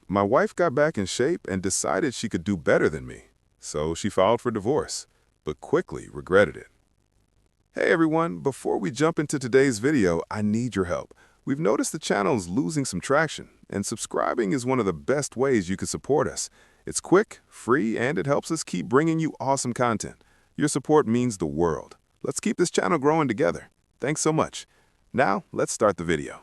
My wife got back in shape and decided she could do better than me, so she filed for divorce, but quickly regretted it. Hey everyone, before we jump into today's video, I need your help. We've noticed the channel is losing some traction, and subscribing is one of the best ways you can support us. It's quick, free, and it helps us keep bringing you awesome content. Your support means the world. Let's keep this channel growing together. Thanks so much. Now, let's start the video.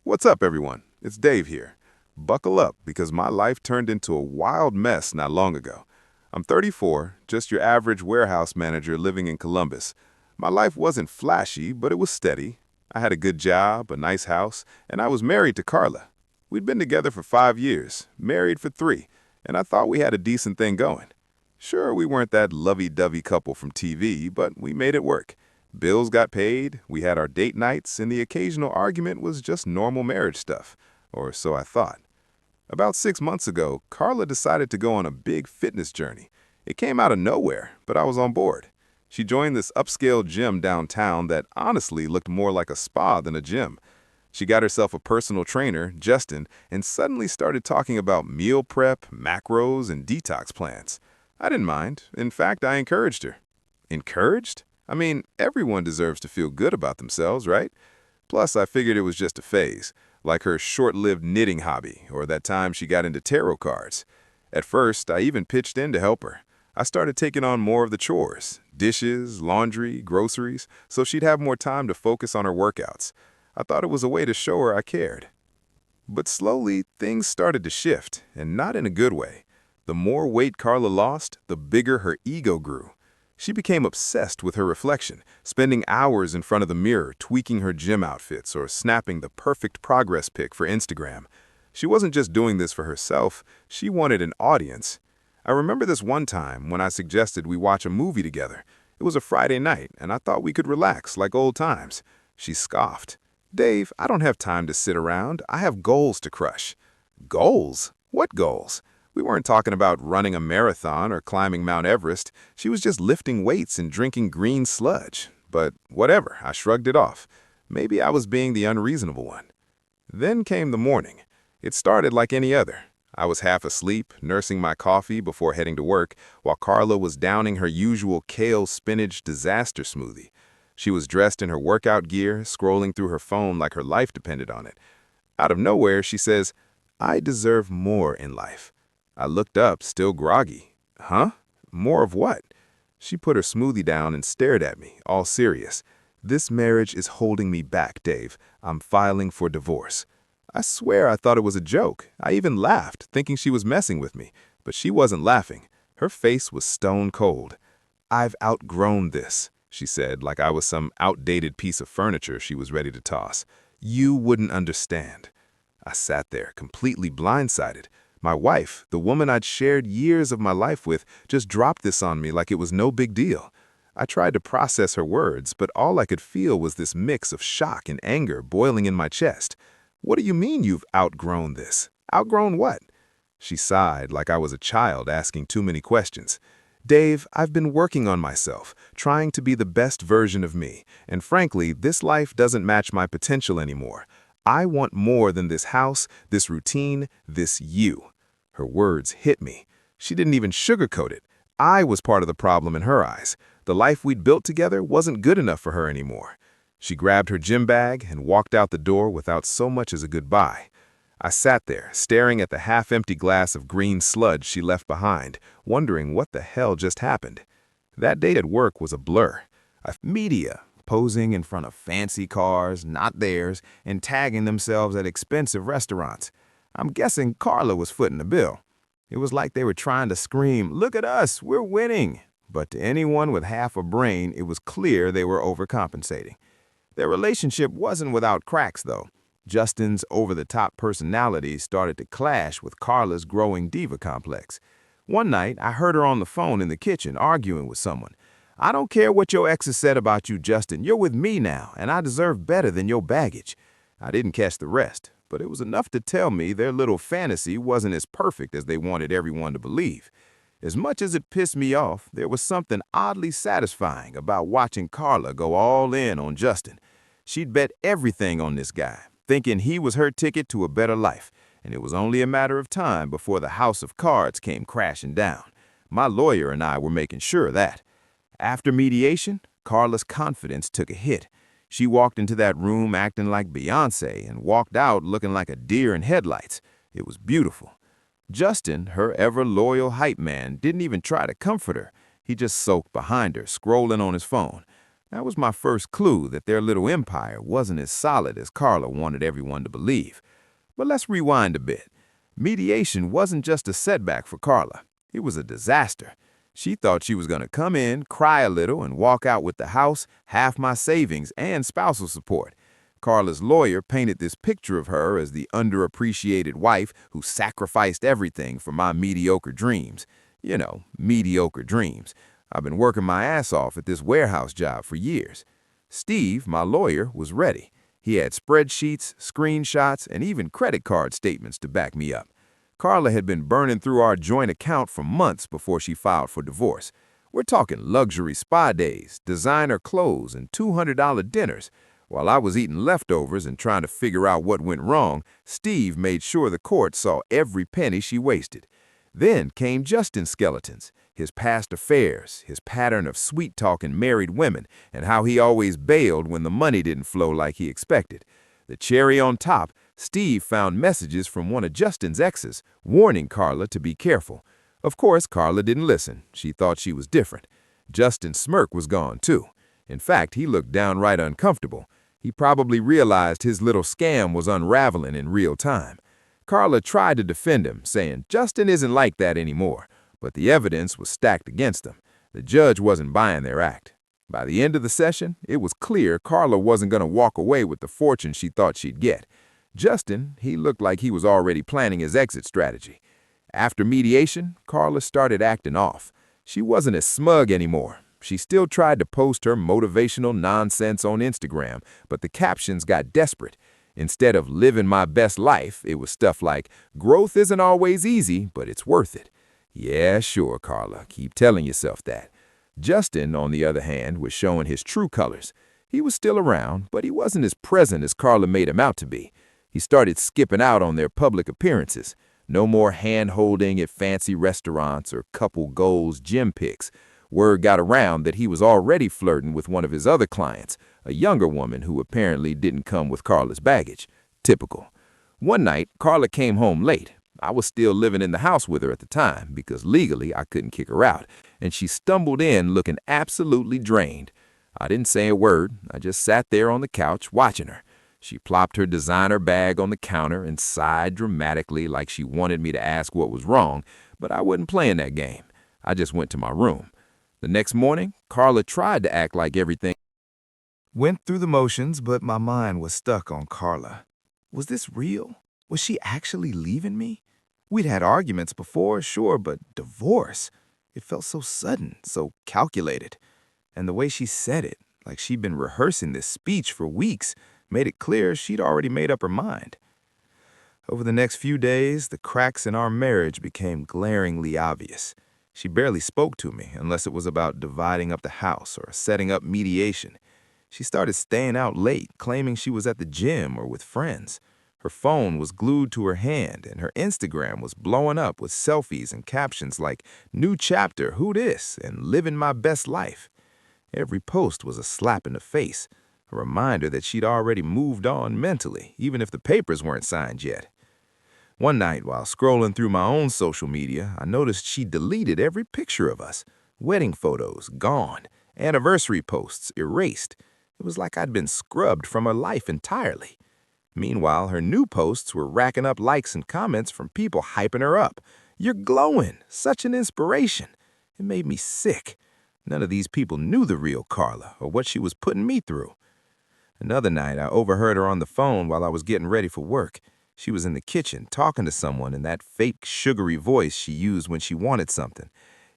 What's up everyone? It's Dave here. Buckle up because my life turned into a wild mess not long ago. I'm 34, just your average warehouse manager living in Columbus. My life wasn't flashy, but it was steady. I had a good job, a nice house, and I was married to Carla. We'd been together for 5 years, married for 3, and I thought we had a decent thing going. Sure, we weren't that lovey-dovey couple from TV, but we made it work. Bills got paid, we had our date nights, and the occasional argument was just normal marriage stuff, or so I thought. About 6 months ago, Carla decided to go on a big fitness journey. It came out of nowhere, but I was on board. She joined this upscale gym downtown that honestly looked more like a spa than a gym. She got herself a personal trainer, Justin, and suddenly started talking about meal prep, macros, and detox plans. I didn't mind. In fact, I encouraged her. Encouraged? I mean, everyone deserves to feel good about themselves, right? Plus, I figured it was just a phase, like her short-lived knitting hobby or that time she got into tarot cards. At first, I even pitched in to help her. I started taking on more of the chores, dishes, laundry, groceries, so she'd have more time to focus on her workouts. I thought it was a way to show her I cared. But slowly, things started to shift, and not in a good way. The more weight Carla lost, the bigger her ego grew. She became obsessed with her reflection, spending hours in front of the mirror tweaking her gym outfits or snapping the perfect progress pic for Instagram. She wasn't just doing this for herself, she wanted an audience. I remember this one time when I suggested we watch a movie together. It was a Friday night, and I thought we could relax like old times. She scoffed. "Dave, I don't have time to sit around. I have goals to crush." Goals? What goals? We weren't talking about running a marathon or climbing Mount Everest. She was just lifting weights and drinking green sludge. But whatever, I shrugged it off. Maybe I was being the unreasonable one. Then came the morning. It started like any other. I was half asleep, nursing my coffee before heading to work, while Carla was downing her usual kale spinach disaster smoothie. She was dressed in her workout gear, scrolling through her phone like her life depended on it. Out of nowhere, she says, "I deserve more in life." I looked up, still groggy. Huh? More of what? She put her smoothie down and stared at me, all serious. "This marriage is holding me back, Dave. I'm filing for divorce." I swear I thought it was a joke. I even laughed, thinking she was messing with me. But she wasn't laughing. Her face was stone cold. "I've outgrown this," she said, like I was some outdated piece of furniture she was ready to toss. "You wouldn't understand." I sat there, completely blindsided. My wife, the woman I'd shared years of my life with, just dropped this on me like it was no big deal. I tried to process her words, but all I could feel was this mix of shock and anger boiling in my chest. "What do you mean you've outgrown this? Outgrown what?" She sighed like I was a child asking too many questions. "Dave, I've been working on myself, trying to be the best version of me, and frankly, this life doesn't match my potential anymore. I want more than this house, this routine, this you." Her words hit me. She didn't even sugarcoat it. I was part of the problem in her eyes. The life we'd built together wasn't good enough for her anymore. She grabbed her gym bag and walked out the door without so much as a goodbye. I sat there, staring at the half-empty glass of green sludge she left behind, wondering what the hell just happened. That day at work was a blur. Media, posing in front of fancy cars, not theirs, and tagging themselves at expensive restaurants. I'm guessing Carla was footing the bill. It was like they were trying to scream, "Look at us, we're winning." But to anyone with half a brain, it was clear they were overcompensating. Their relationship wasn't without cracks, though. Justin's over-the-top personality started to clash with Carla's growing diva complex. One night, I heard her on the phone in the kitchen arguing with someone. "I don't care what your exes said about you, Justin. You're with me now, and I deserve better than your baggage." I didn't catch the rest, but it was enough to tell me their little fantasy wasn't as perfect as they wanted everyone to believe. As much as it pissed me off, there was something oddly satisfying about watching Carla go all in on Justin. She'd bet everything on this guy, thinking he was her ticket to a better life. and it was only a matter of time before the house of cards came crashing down. My lawyer and I were making sure of that. After mediation, Carla's confidence took a hit. She walked into that room acting like Beyoncé and walked out looking like a deer in headlights. It was beautiful. Justin, her ever-loyal hype man, didn't even try to comfort her. He just sulked behind her, scrolling on his phone. That was my first clue that their little empire wasn't as solid as Carla wanted everyone to believe. But let's rewind a bit. Mediation wasn't just a setback for Carla. It was a disaster. She thought she was going to come in, cry a little, and walk out with the house, half my savings, and spousal support. Carla's lawyer painted this picture of her as the underappreciated wife who sacrificed everything for my mediocre dreams. You know, mediocre dreams. I've been working my ass off at this warehouse job for years. Steve, my lawyer, was ready. He had spreadsheets, screenshots, and even credit card statements to back me up. Carla had been burning through our joint account for months before she filed for divorce. We're talking luxury spa days, designer clothes, and $200 dinners. While I was eating leftovers and trying to figure out what went wrong, Steve made sure the court saw every penny she wasted. Then came Justin's skeletons, his past affairs, his pattern of sweet-talking married women, and how he always bailed when the money didn't flow like he expected. The cherry on top, Steve found messages from one of Justin's exes, warning Carla to be careful. Of course, Carla didn't listen. She thought she was different. Justin's smirk was gone, too. In fact, he looked downright uncomfortable. He probably realized his little scam was unraveling in real time. Carla tried to defend him, saying Justin isn't like that anymore, but the evidence was stacked against him. The judge wasn't buying their act. By the end of the session, it was clear Carla wasn't going to walk away with the fortune she thought she'd get. Justin, he looked like he was already planning his exit strategy. After mediation, Carla started acting off. She wasn't as smug anymore. She still tried to post her motivational nonsense on Instagram, but the captions got desperate. Instead of living my best life, it was stuff like, growth isn't always easy, but it's worth it. Yeah, sure, Carla, keep telling yourself that. Justin, on the other hand, was showing his true colors. He was still around, but he wasn't as present as Carla made him out to be. He started skipping out on their public appearances. No more hand-holding at fancy restaurants or couple goals gym pics. Word got around that he was already flirting with one of his other clients, a younger woman who apparently didn't come with Carla's baggage. Typical. One night, Carla came home late. I was still living in the house with her at the time because legally I couldn't kick her out, and she stumbled in looking absolutely drained. I didn't say a word. I just sat there on the couch watching her. She plopped her designer bag on the counter and sighed dramatically like she wanted me to ask what was wrong, but I wasn't playing that game. I just went to my room. The next morning, Carla tried to act like everything went through the motions, but my mind was stuck on Carla. Was this real? Was she actually leaving me? We'd had arguments before, sure, but divorce? It felt so sudden, so calculated. And the way she said it, like she'd been rehearsing this speech for weeks, made it clear she'd already made up her mind. Over the next few days, the cracks in our marriage became glaringly obvious. She barely spoke to me unless it was about dividing up the house or setting up mediation. She started staying out late, claiming she was at the gym or with friends. Her phone was glued to her hand, and her Instagram was blowing up with selfies and captions like, "New chapter, who dis?" and "Living my best life." Every post was a slap in the face, a reminder that she'd already moved on mentally, even if the papers weren't signed yet. One night, while scrolling through my own social media, I noticed she deleted every picture of us. Wedding photos, gone. Anniversary posts, erased. It was like I'd been scrubbed from her life entirely. Meanwhile, her new posts were racking up likes and comments from people hyping her up. "You're glowing. Such an inspiration." It made me sick. None of these people knew the real Carla or what she was putting me through. Another night, I overheard her on the phone while I was getting ready for work. She was in the kitchen talking to someone in that fake sugary voice she used when she wanted something.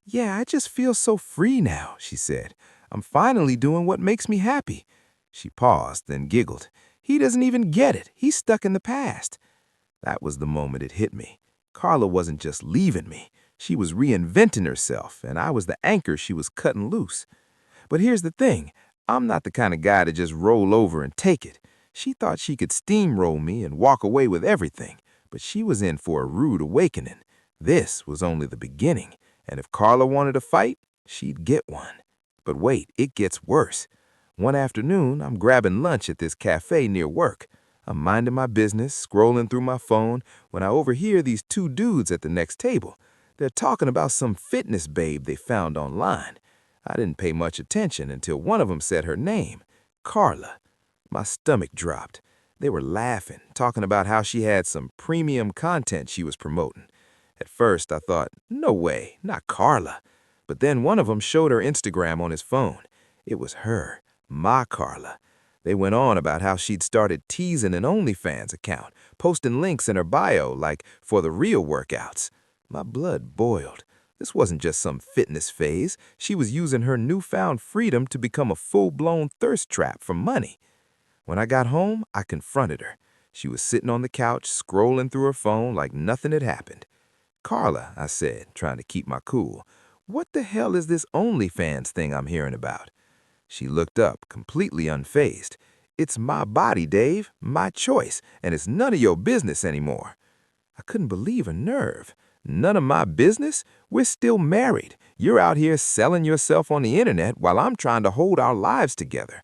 "Yeah, I just feel so free now," she said. "I'm finally doing what makes me happy." She paused, then giggled. "He doesn't even get it. He's stuck in the past." That was the moment it hit me. Carla wasn't just leaving me. She was reinventing herself, and I was the anchor she was cutting loose. But here's the thing. I'm not the kind of guy to just roll over and take it. She thought she could steamroll me and walk away with everything. But she was in for a rude awakening. This was only the beginning, and if Carla wanted a fight, she'd get one. But wait, it gets worse. One afternoon, I'm grabbing lunch at this cafe near work. I'm minding my business, scrolling through my phone, when I overhear these two dudes at the next table. They're talking about some fitness babe they found online. I didn't pay much attention until one of them said her name, Carla. My stomach dropped. They were laughing, talking about how she had some premium content she was promoting. At first, I thought, no way, not Carla. But then one of them showed her Instagram on his phone. It was her, my Carla. They went on about how she'd started teasing an OnlyFans account, posting links in her bio like for the real workouts. My blood boiled. This wasn't just some fitness phase. She was using her newfound freedom to become a full-blown thirst trap for money. When I got home, I confronted her. She was sitting on the couch, scrolling through her phone like nothing had happened. "Carla," I said, trying to keep my cool, "what the hell is this OnlyFans thing I'm hearing about?" She looked up, completely unfazed. "It's my body, Dave, my choice, and it's none of your business anymore." I couldn't believe her nerve. None of my business? We're still married. You're out here selling yourself on the internet while I'm trying to hold our lives together.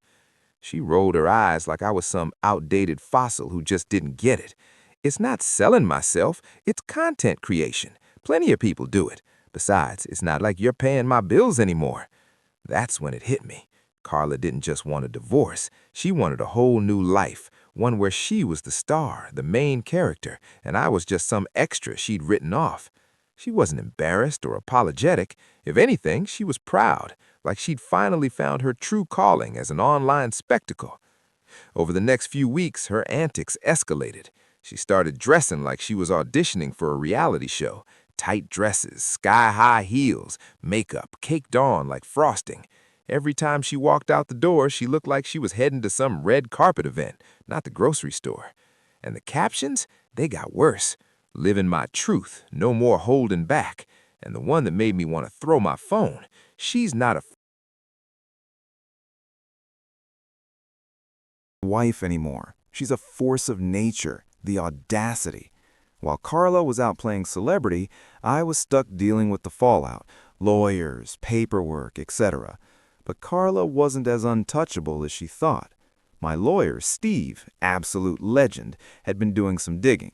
She rolled her eyes like I was some outdated fossil who just didn't get it. "It's not selling myself, it's content creation. Plenty of people do it. Besides, it's not like you're paying my bills anymore." That's when it hit me. Carla didn't just want a divorce. She wanted a whole new life, one where she was the star, the main character, and I was just some extra she'd written off. She wasn't embarrassed or apologetic. If anything, she was proud, like she'd finally found her true calling as an online spectacle. Over the next few weeks, her antics escalated. She started dressing like she was auditioning for a reality show. Tight dresses, sky-high heels, makeup caked on like frosting. Every time she walked out the door, she looked like she was heading to some red carpet event, not the grocery store. And the captions, they got worse. "Living my truth, no more holding back." And the one that made me want to throw my phone, "She's not a wife anymore. She's a force of nature, the audacity." While Carla was out playing celebrity, I was stuck dealing with the fallout, lawyers, paperwork, etc. But Carla wasn't as untouchable as she thought. My lawyer, Steve, absolute legend, had been doing some digging.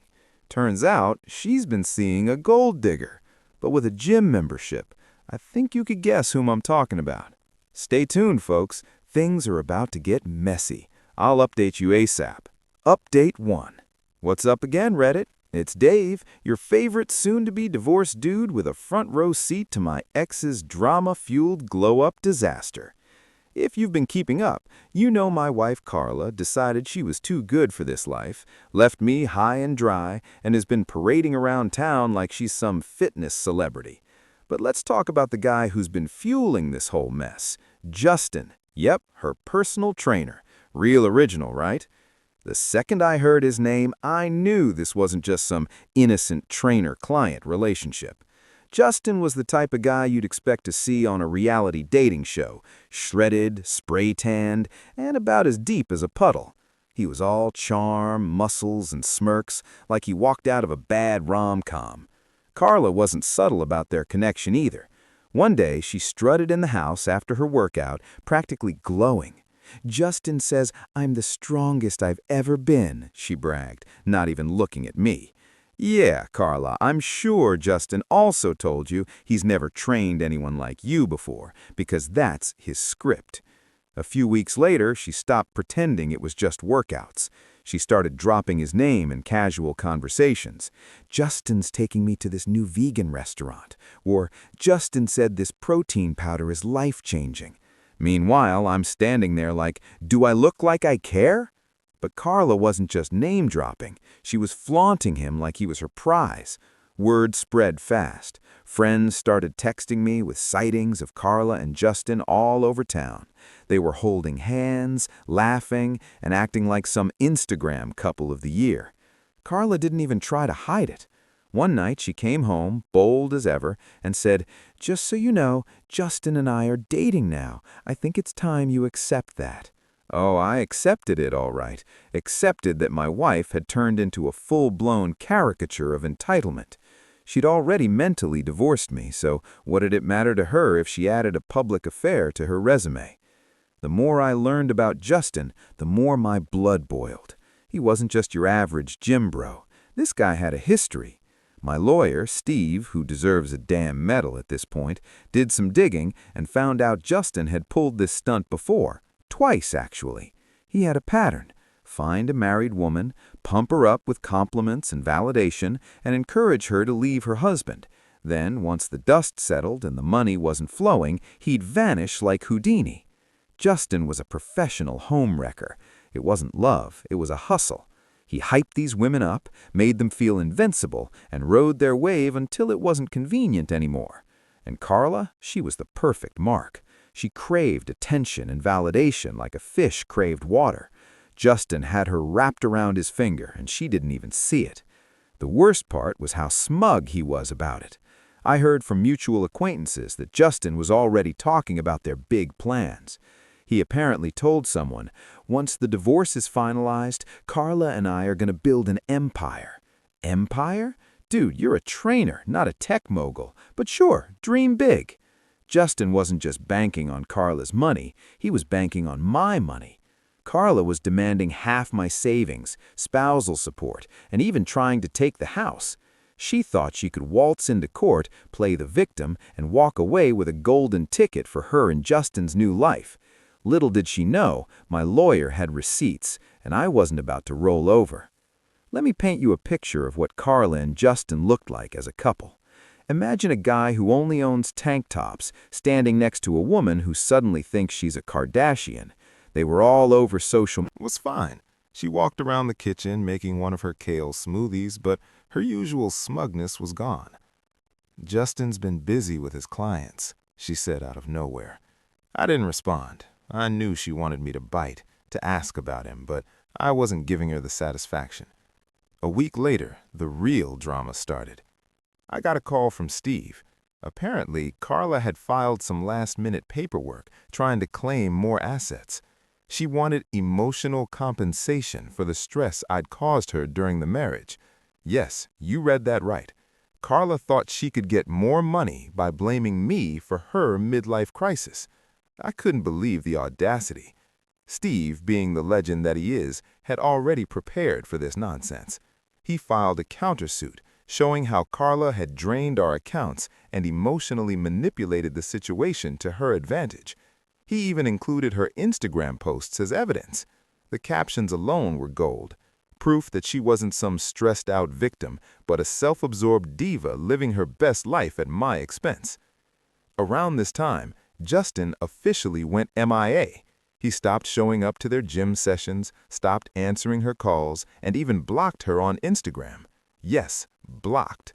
Turns out she's been seeing a gold digger, but with a gym membership. I think you could guess whom I'm talking about. Stay tuned, folks. Things are about to get messy. I'll update you ASAP. Update 1. What's up again, Reddit? It's Dave, your favorite soon-to-be divorced dude with a front-row seat to my ex's drama-fueled glow-up disaster. If you've been keeping up, you know my wife Carla decided she was too good for this life, left me high and dry, and has been parading around town like she's some fitness celebrity. But let's talk about the guy who's been fueling this whole mess. Justin. Yep, her personal trainer. Real original, right? The second I heard his name, I knew this wasn't just some innocent trainer-client relationship. Justin was the type of guy you'd expect to see on a reality dating show, shredded, spray-tanned, and about as deep as a puddle. He was all charm, muscles, and smirks, like he walked out of a bad rom-com. Carla wasn't subtle about their connection either. One day, she strutted in the house after her workout, practically glowing. "Justin says I'm the strongest I've ever been," she bragged, not even looking at me. "Yeah, Carla, I'm sure Justin also told you he's never trained anyone like you before, because that's his script." A few weeks later, she stopped pretending it was just workouts. She started dropping his name in casual conversations. "Justin's taking me to this new vegan restaurant," or "Justin said this protein powder is life-changing." Meanwhile, I'm standing there like, do I look like I care? But Carla wasn't just name-dropping. She was flaunting him like he was her prize. Word spread fast. Friends started texting me with sightings of Carla and Justin all over town. They were holding hands, laughing, and acting like some Instagram couple of the year. Carla didn't even try to hide it. One night she came home, bold as ever, and said, "Just so you know, Justin and I are dating now. I think it's time you accept that." Oh, I accepted it all right. Accepted that my wife had turned into a full-blown caricature of entitlement. She'd already mentally divorced me, so what did it matter to her if she added a public affair to her resume? The more I learned about Justin, the more my blood boiled. He wasn't just your average gym bro. This guy had a history. My lawyer, Steve, who deserves a damn medal at this point, did some digging and found out Justin had pulled this stunt before. Twice, actually. He had a pattern. Find a married woman, pump her up with compliments and validation, and encourage her to leave her husband. Then, once the dust settled and the money wasn't flowing, he'd vanish like Houdini. Justin was a professional homewrecker. It wasn't love, it was a hustle. He hyped these women up, made them feel invincible, and rode their wave until it wasn't convenient anymore. And Carla, she was the perfect mark. She craved attention and validation like a fish craved water. Justin had her wrapped around his finger, and she didn't even see it. The worst part was how smug he was about it. I heard from mutual acquaintances that Justin was already talking about their big plans. He apparently told someone, once the divorce is finalized, Carla and I are going to build an empire. Empire? Dude, you're a trainer, not a tech mogul. But sure, dream big. Justin wasn't just banking on Carla's money, he was banking on my money. Carla was demanding half my savings, spousal support, and even trying to take the house. She thought she could waltz into court, play the victim, and walk away with a golden ticket for her and Justin's new life. Little did she know, my lawyer had receipts, and I wasn't about to roll over. Let me paint you a picture of what Carla and Justin looked like as a couple. Imagine a guy who only owns tank tops, standing next to a woman who suddenly thinks she's a Kardashian. They were all over social. Was fine. She walked around the kitchen making one of her kale smoothies, but her usual smugness was gone. "Justin's been busy with his clients," she said out of nowhere. I didn't respond. I knew she wanted me to bite, to ask about him, but I wasn't giving her the satisfaction. A week later, the real drama started. I got a call from Steve. Apparently, Carla had filed some last-minute paperwork trying to claim more assets. She wanted emotional compensation for the stress I'd caused her during the marriage. Yes, you read that right. Carla thought she could get more money by blaming me for her midlife crisis. I couldn't believe the audacity. Steve, being the legend that he is, had already prepared for this nonsense. He filed a countersuit, showing how Carla had drained our accounts and emotionally manipulated the situation to her advantage. He even included her Instagram posts as evidence. The captions alone were gold, proof that she wasn't some stressed-out victim, but a self-absorbed diva living her best life at my expense. Around this time, Justin officially went MIA. He stopped showing up to their gym sessions, stopped answering her calls, and even blocked her on Instagram. Yes, blocked.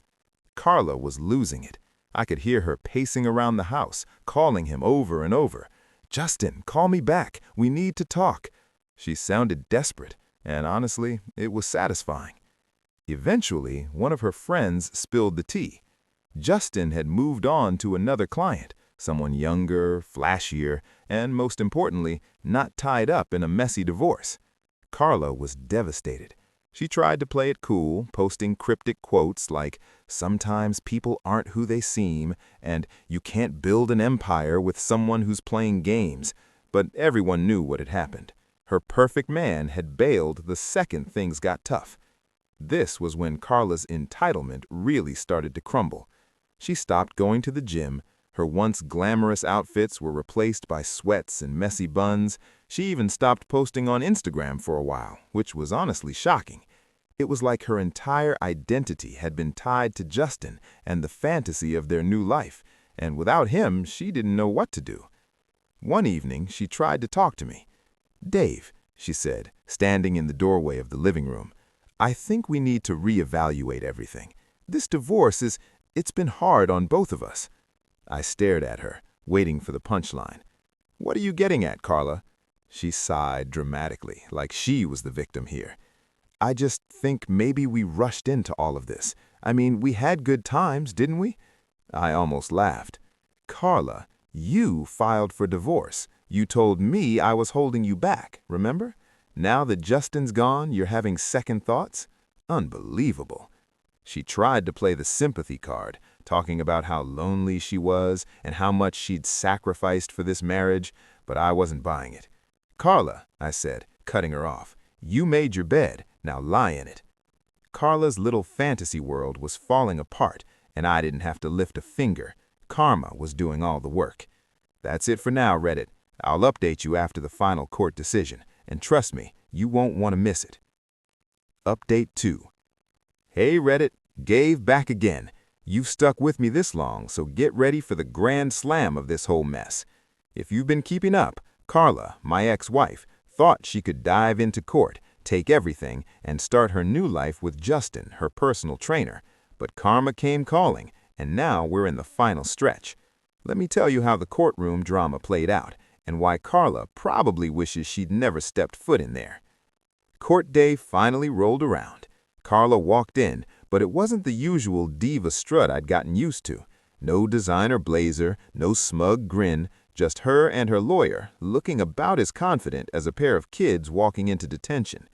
Carla was losing it. I could hear her pacing around the house, calling him over and over. "Justin, call me back. We need to talk." She sounded desperate, and honestly, it was satisfying. Eventually, one of her friends spilled the tea. Justin had moved on to another client, someone younger, flashier, and most importantly, not tied up in a messy divorce. Carla was devastated. She tried to play it cool, posting cryptic quotes like, "Sometimes people aren't who they seem," and "You can't build an empire with someone who's playing games." But everyone knew what had happened. Her perfect man had bailed the second things got tough. This was when Carla's entitlement really started to crumble. She stopped going to the gym. Her once glamorous outfits were replaced by sweats and messy buns. She even stopped posting on Instagram for a while, which was honestly shocking. It was like her entire identity had been tied to Justin and the fantasy of their new life, and without him, she didn't know what to do. One evening, she tried to talk to me. "Dave," she said, standing in the doorway of the living room, "I think we need to reevaluate everything. This divorce it's been hard on both of us." I stared at her, waiting for the punchline. "What are you getting at, Carla?" She sighed dramatically, like she was the victim here. "I just think maybe we rushed into all of this. I mean, we had good times, didn't we?" I almost laughed. "Carla, you filed for divorce. You told me I was holding you back, remember? Now that Justin's gone, you're having second thoughts? Unbelievable. She tried to play the sympathy card, talking about how lonely she was and how much she'd sacrificed for this marriage, but I wasn't buying it. Carla, I said, cutting her off, you made your bed, now lie in it. Carla's little fantasy world was falling apart, and I didn't have to lift a finger. Karma was doing all the work. That's it for now, Reddit. I'll update you after the final court decision, and trust me, you won't want to miss it. Update 2. Hey Reddit, Gave back again. You've stuck with me this long, so get ready for the grand slam of this whole mess. If you've been keeping up, Carla, my ex-wife, thought she could dive into court, take everything, and start her new life with Justin, her personal trainer. But karma came calling, and now we're in the final stretch. Let me tell you how the courtroom drama played out, and why Carla probably wishes she'd never stepped foot in there. Court day finally rolled around. Carla walked in, but it wasn't the usual diva strut I'd gotten used to. No designer blazer, no smug grin, just her and her lawyer, looking about as confident as a pair of kids walking into detention.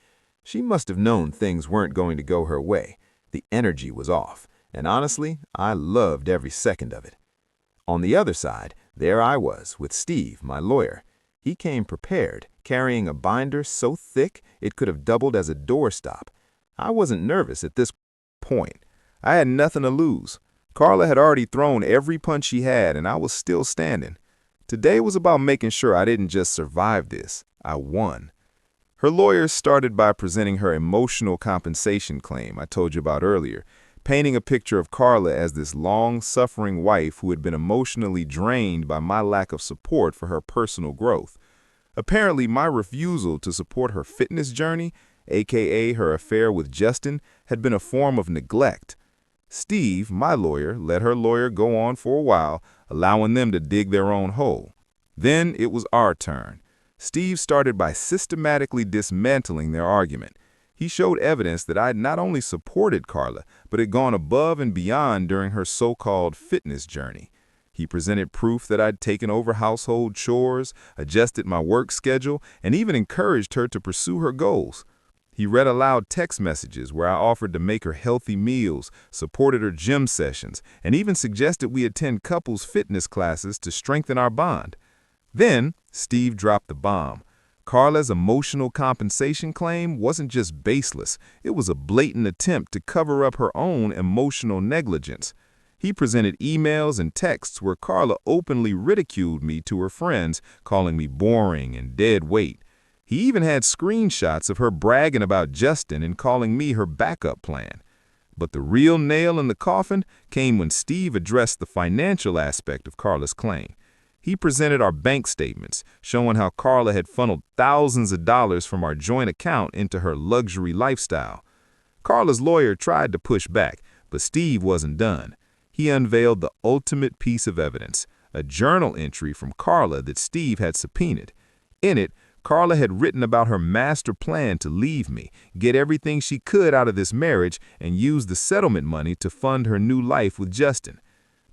She must have known things weren't going to go her way. The energy was off, and honestly, I loved every second of it. On the other side, there I was with Steve, my lawyer. He came prepared, carrying a binder so thick it could have doubled as a doorstop. I wasn't nervous at this point. I had nothing to lose. Carla had already thrown every punch she had, and I was still standing. Today was about making sure I didn't just survive this, I won. Her lawyer started by presenting her emotional compensation claim I told you about earlier, painting a picture of Carla as this long-suffering wife who had been emotionally drained by my lack of support for her personal growth. Apparently, my refusal to support her fitness journey, aka her affair with Justin, had been a form of neglect. Steve, my lawyer, let her lawyer go on for a while, allowing them to dig their own hole. Then it was our turn. Steve started by systematically dismantling their argument. He showed evidence that I had not only supported Carla, but had gone above and beyond during her so-called fitness journey. He presented proof that I'd taken over household chores, adjusted my work schedule, and even encouraged her to pursue her goals. He read aloud text messages where I offered to make her healthy meals, supported her gym sessions, and even suggested we attend couples fitness classes to strengthen our bond. Then, Steve dropped the bomb. Carla's emotional compensation claim wasn't just baseless, it was a blatant attempt to cover up her own emotional negligence. He presented emails and texts where Carla openly ridiculed me to her friends, calling me boring and dead weight. He even had screenshots of her bragging about Justin and calling me her backup plan. But the real nail in the coffin came when Steve addressed the financial aspect of Carla's claim. He presented our bank statements, showing how Carla had funneled thousands of dollars from our joint account into her luxury lifestyle. Carla's lawyer tried to push back, but Steve wasn't done. He unveiled the ultimate piece of evidence, a journal entry from Carla that Steve had subpoenaed. In it, Carla had written about her master plan to leave me, get everything she could out of this marriage, and use the settlement money to fund her new life with Justin.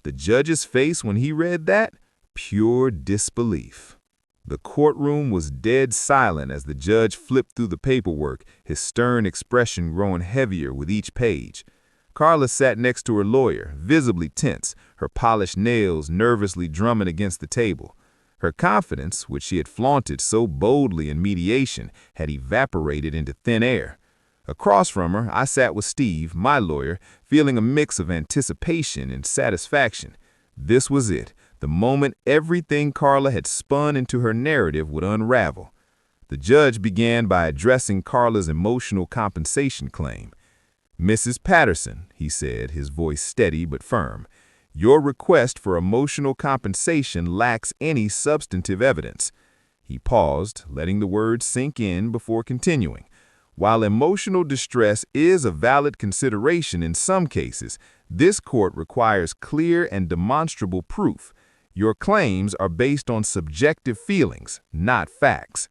The judge's face when he read that? Pure disbelief. The courtroom was dead silent as the judge flipped through the paperwork, his stern expression growing heavier with each page. Carla sat next to her lawyer, visibly tense, her polished nails nervously drumming against the table. Her confidence, which she had flaunted so boldly in mediation, had evaporated into thin air. Across from her, I sat with Steve, my lawyer, feeling a mix of anticipation and satisfaction. This was it, the moment everything Carla had spun into her narrative would unravel. The judge began by addressing Carla's emotional compensation claim. "Mrs. Patterson," he said, his voice steady but firm, "your request for emotional compensation lacks any substantive evidence." He paused, letting the words sink in before continuing. "While emotional distress is a valid consideration in some cases, this court requires clear and demonstrable proof. Your claims are based on subjective feelings, not facts."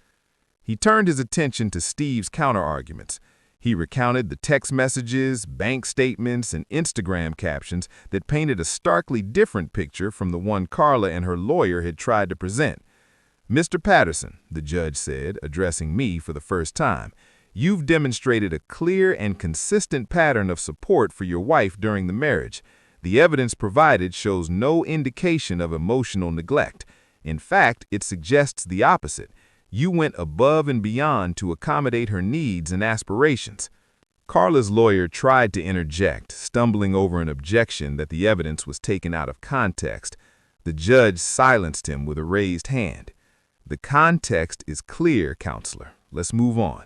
He turned his attention to Steve's counterarguments. He recounted the text messages, bank statements, and Instagram captions that painted a starkly different picture from the one Carla and her lawyer had tried to present. "Mr. Patterson," the judge said, addressing me for the first time, "you've demonstrated a clear and consistent pattern of support for your wife during the marriage. The evidence provided shows no indication of emotional neglect. In fact, it suggests the opposite. You went above and beyond to accommodate her needs and aspirations." Carla's lawyer tried to interject, stumbling over an objection that the evidence was taken out of context. The judge silenced him with a raised hand. "The context is clear, counselor. Let's move on."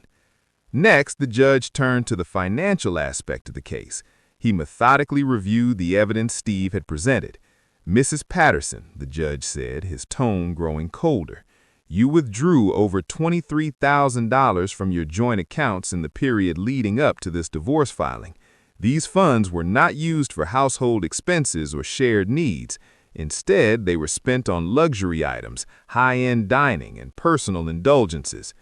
Next, the judge turned to the financial aspect of the case. He methodically reviewed the evidence Steve had presented. "Mrs. Patterson," the judge said, his tone growing colder, "you withdrew over $23,000 from your joint accounts in the period leading up to this divorce filing. These funds were not used for household expenses or shared needs. Instead, they were spent on luxury items, high-end dining, and personal indulgences.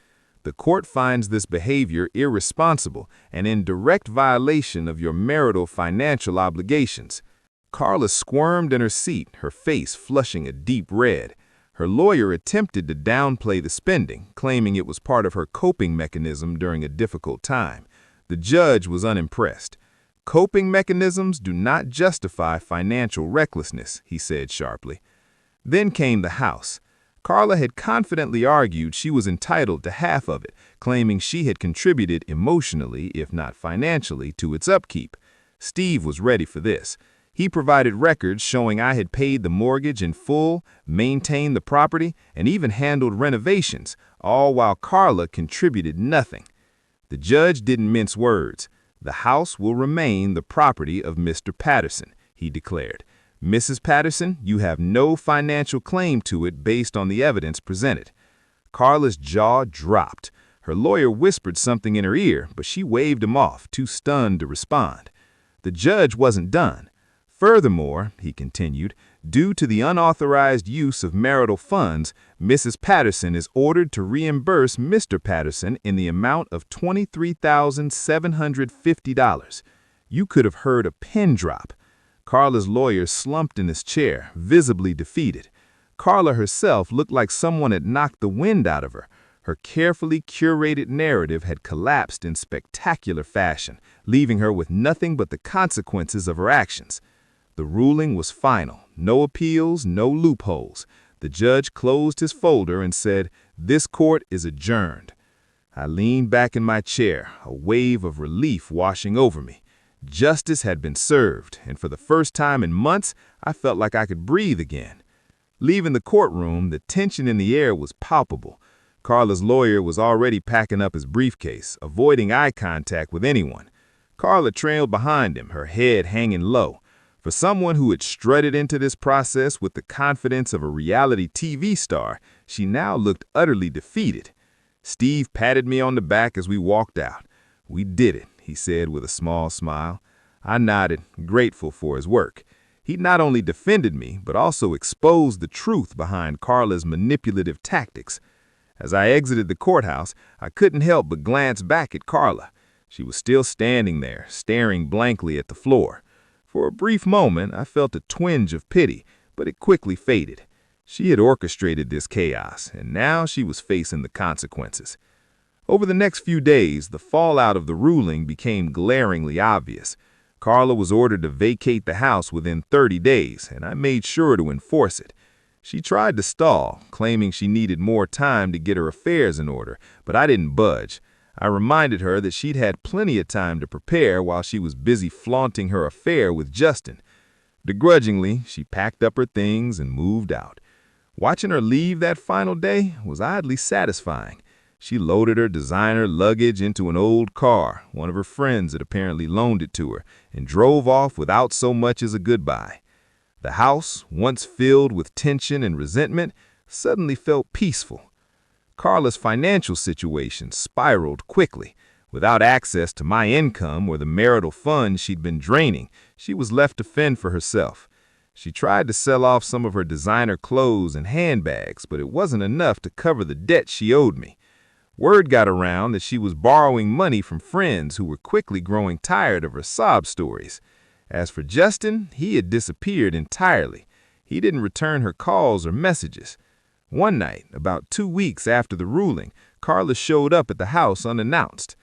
The court finds this behavior irresponsible and in direct violation of your marital financial obligations." Carla squirmed in her seat, her face flushing a deep red. Her lawyer attempted to downplay the spending, claiming it was part of her coping mechanism during a difficult time. The judge was unimpressed. "Coping mechanisms do not justify financial recklessness," he said sharply. Then came the house. Carla had confidently argued she was entitled to half of it, claiming she had contributed emotionally, if not financially, to its upkeep. Steve was ready for this. He provided records showing I had paid the mortgage in full, maintained the property, and even handled renovations, all while Carla contributed nothing. The judge didn't mince words. "The house will remain the property of Mr. Patterson," he declared. "Mrs. Patterson, you have no financial claim to it based on the evidence presented." Carla's jaw dropped. Her lawyer whispered something in her ear, but she waved him off, too stunned to respond. The judge wasn't done. "Furthermore," he continued, "due to the unauthorized use of marital funds, Mrs. Patterson is ordered to reimburse Mr. Patterson in the amount of $23,750. You could have heard a pin drop. Carla's lawyer slumped in his chair, visibly defeated. Carla herself looked like someone had knocked the wind out of her. Her carefully curated narrative had collapsed in spectacular fashion, leaving her with nothing but the consequences of her actions. The ruling was final. No appeals, no loopholes. The judge closed his folder and said, "This court is adjourned." I leaned back in my chair, a wave of relief washing over me. Justice had been served, and for the first time in months, I felt like I could breathe again. Leaving the courtroom, the tension in the air was palpable. Carla's lawyer was already packing up his briefcase, avoiding eye contact with anyone. Carla trailed behind him, her head hanging low. For someone who had strutted into this process with the confidence of a reality TV star, she now looked utterly defeated. Steve patted me on the back as we walked out. "We did it," he said with a small smile. I nodded, grateful for his work. He not only defended me, but also exposed the truth behind Carla's manipulative tactics. As I exited the courthouse, I couldn't help but glance back at Carla. She was still standing there, staring blankly at the floor. For a brief moment, I felt a twinge of pity, but it quickly faded. She had orchestrated this chaos, and now she was facing the consequences. Over the next few days, the fallout of the ruling became glaringly obvious. Carla was ordered to vacate the house within 30 days, and I made sure to enforce it. She tried to stall, claiming she needed more time to get her affairs in order, but I didn't budge. I reminded her that she'd had plenty of time to prepare while she was busy flaunting her affair with Justin. Begrudgingly, she packed up her things and moved out. Watching her leave that final day was oddly satisfying. She loaded her designer luggage into an old car, one of her friends had apparently loaned it to her, and drove off without so much as a goodbye. The house, once filled with tension and resentment, suddenly felt peaceful. Carla's financial situation spiraled quickly. Without access to my income or the marital funds she'd been draining, she was left to fend for herself. She tried to sell off some of her designer clothes and handbags, but it wasn't enough to cover the debt she owed me. Word got around that she was borrowing money from friends who were quickly growing tired of her sob stories. As for Justin, he had disappeared entirely. He didn't return her calls or messages. One night, about 2 weeks after the ruling, Carla showed up at the house unannounced.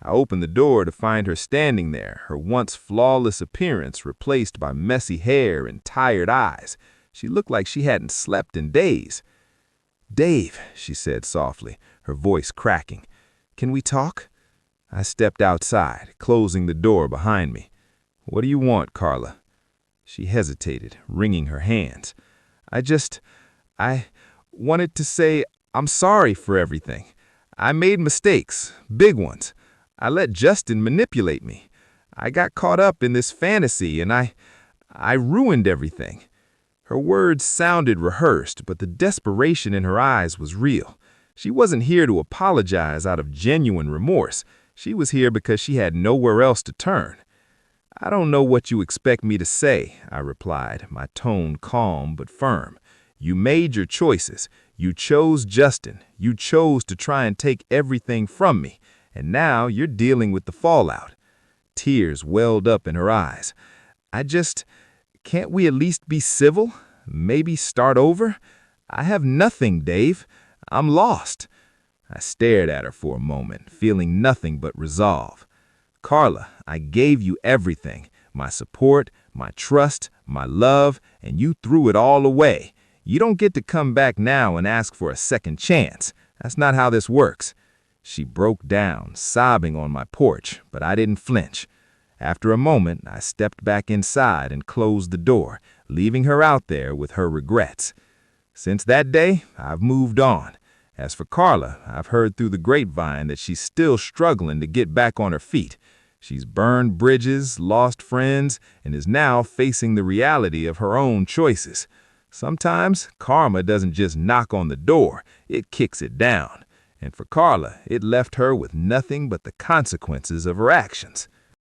I opened the door to find her standing there, her once flawless appearance replaced by messy hair and tired eyes. She looked like she hadn't slept in days. "Dave," she said softly, her voice cracking, "can we talk?" I stepped outside, closing the door behind me. "What do you want, Carla?" She hesitated, wringing her hands. I wanted to say I'm sorry for everything. I made mistakes, big ones. I let Justin manipulate me. I got caught up in this fantasy and I ruined everything." Her words sounded rehearsed, but the desperation in her eyes was real. She wasn't here to apologize out of genuine remorse. She was here because she had nowhere else to turn. "I don't know what you expect me to say," I replied, my tone calm but firm. "You made your choices. You chose Justin. You chose to try and take everything from me, and now you're dealing with the fallout." Tears welled up in her eyes. Can't we at least be civil? Maybe start over? I have nothing, Dave. I'm lost." I stared at her for a moment, feeling nothing but resolve. "Carla, I gave you everything, my support, my trust, my love, and you threw it all away. You don't get to come back now and ask for a second chance. That's not how this works." She broke down, sobbing on my porch, but I didn't flinch. After a moment, I stepped back inside and closed the door, leaving her out there with her regrets. Since that day, I've moved on. As for Carla, I've heard through the grapevine that she's still struggling to get back on her feet. She's burned bridges, lost friends, and is now facing the reality of her own choices. Sometimes, karma doesn't just knock on the door, it kicks it down. And for Carla, it left her with nothing but the consequences of her actions.